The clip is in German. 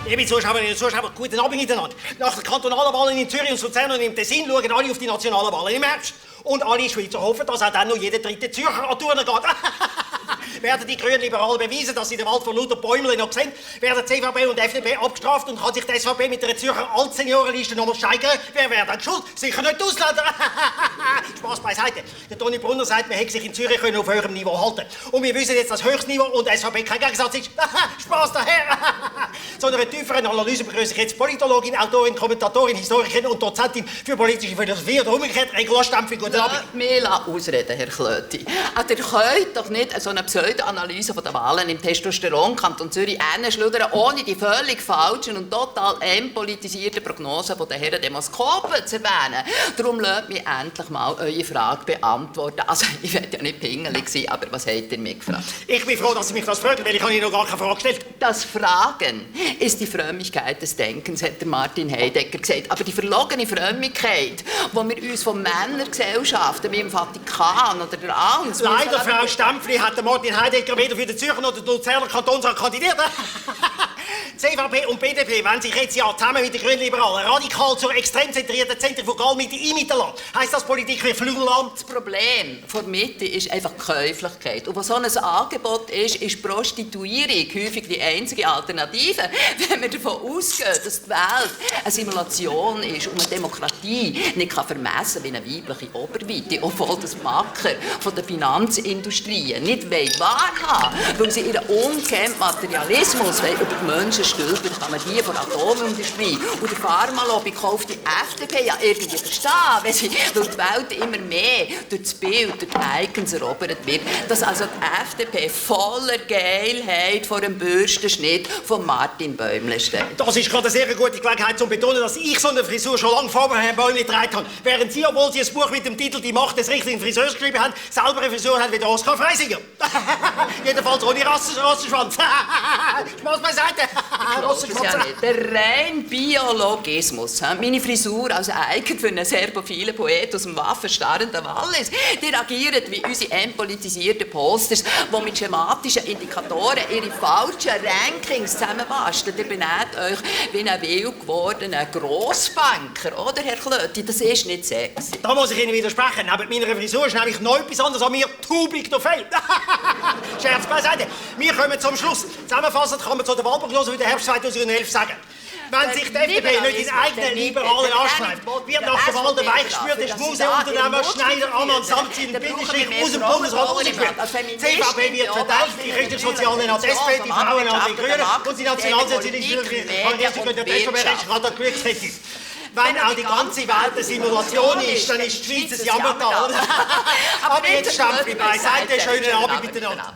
Liebe Zuschauerinnen und Zuschauer, guten Abend miteinander. Nach den kantonalen Wahlen in Zürich und Luzern und im Tessin schauen alle auf die nationalen Wahlen im Herbst. Und alle Schweizer hoffen, dass auch dann noch jeder dritte Zürcher an Turnen geht. Werden die Grünliberalen beweisen, dass sie den Wald von lauter Bäumeln noch sehen, werden CVP und FDP abgestraft und kann sich die SVP mit einer Zürcher Altseniorenliste nochmal steigern. Wer wäre dann schuld? Sicher nicht die Ausländer. Spaß beiseite. Der Toni Brunner sagt, man hätte sich in Zürich auf höherem Niveau halten. Und wir wissen jetzt, dass Höchstniveau und SVP kein Gegensatz ist. Spaß daher. Zu einer tieferen Analyse begrüße ich jetzt Politologin, Autorin, Kommentatorin, Historikerin und Dozentin für politische Philosophie oder umgekehrt Regula Stempfli. Guten Abend. Mir ausreden, Herr Klöti. Also, ihr könnt doch nicht so eine Pseudo-Analyse der Wahlen im Testosteron-Kanton Zürich hinschludern, ohne die völlig falschen und total entpolitisierten Prognosen der Herren Demoskopen zu erwähnen. Darum lasst mich endlich mal eure Frage beantworten. Also, ich werde ja nicht pingelig sein, aber was habt ihr mich gefragt? Ich bin froh, dass Sie mich das fragen, weil ich habe Ihnen noch gar keine Frage gestellt. Das Fragen ist die Frömmigkeit des Denkens, hat der Martin Heidegger gesagt. Aber die verlogene Frömmigkeit, die wir uns von Männergesellschaften wie im Vatikan oder der Angst... Leider, Frau Stempfli, hat der Martin Heidegger weder für den Zürcher noch den Luzerner Kantonsrat kandidiert. CVP und BDP wollen sich jetzt ja zusammen mit den Grünliberalen radikal zur extrem zentrierten Zentrifugalmitte einmieten lassen. Heisst das, Politik wird flügeln lassen? Das Problem der Mitte ist einfach die Käuflichkeit. Und was so ein Angebot ist Prostituierung häufig die einzige Alternative. Wenn wir davon ausgehen, dass die Welt eine Simulation ist und eine Demokratie nicht vermessen kann wie eine weibliche Oberweite, obwohl das Macker von der Finanzindustrie nicht wahrhaben wollen, weil sie ihren ungehemmten Materialismus über die Menschen stülpen, kann man die von der Atomindustrie und der Pharmalobby kauft die FDP ja irgendwie verstehen, wenn sie durch die Welt immer mehr durch das Bild, durch die Icons erobert wird, dass also die FDP voller Geilheit vor dem Bürstenschnitt von Martin Bäumle steht. Das ist gerade eine sehr gute Gelegenheit, um zu betonen, dass ich so eine Frisur schon lange vor Herrn Bäumle getragen habe. Während Sie, obwohl Sie ein Buch mit dem Titel «Die Macht des richtigen Friseurs» geschrieben haben, selber eine Frisur haben wie der Oskar Freisinger. Jedenfalls ohne Rassenschwanz. Spaß beiseite. Ja nicht. Der reine Biologismus. Meine Frisur als Eigen für einen serbophilen Poet aus dem waffenstarrenden Wallis. Die agieren wie unsere entpolitisierten Posters, die mit schematischen Indikatoren ihre falschen Rankings zusammenbasteln. Ihr benehmt euch wie ein wild gewordener Grossbanker, oder, Herr Klöti? Das ist nicht sexy. Da muss ich Ihnen widersprechen. Neben meiner Frisur ist nämlich noch etwas anderes an mir. Too big to fail. Scherz beiseite. Wir kommen zum Schluss. Zusammenfassend kann man zu der Wahlprognose für den Herbst 2011 sagen. Wenn sich die FDP nicht in eigenen Liberalen anschneidet, wird nach der Wahl der weichgespürte Schmuseunternehmer Schneider Ammann samt seinem Bindestrich aus dem Bundesrat rausgeführt. Die CVP wird verteilt, die Christlich-Sozialen an die SP, die Frauen an die Grünen und die Nationalsozialisten an die SVP der Glückskette. Wenn auch die ganze Welt eine Simulation ist, dann ist die Schweiz ein Jammertal. Aber jetzt Stempfli beiseite, schönen Abend miteinander.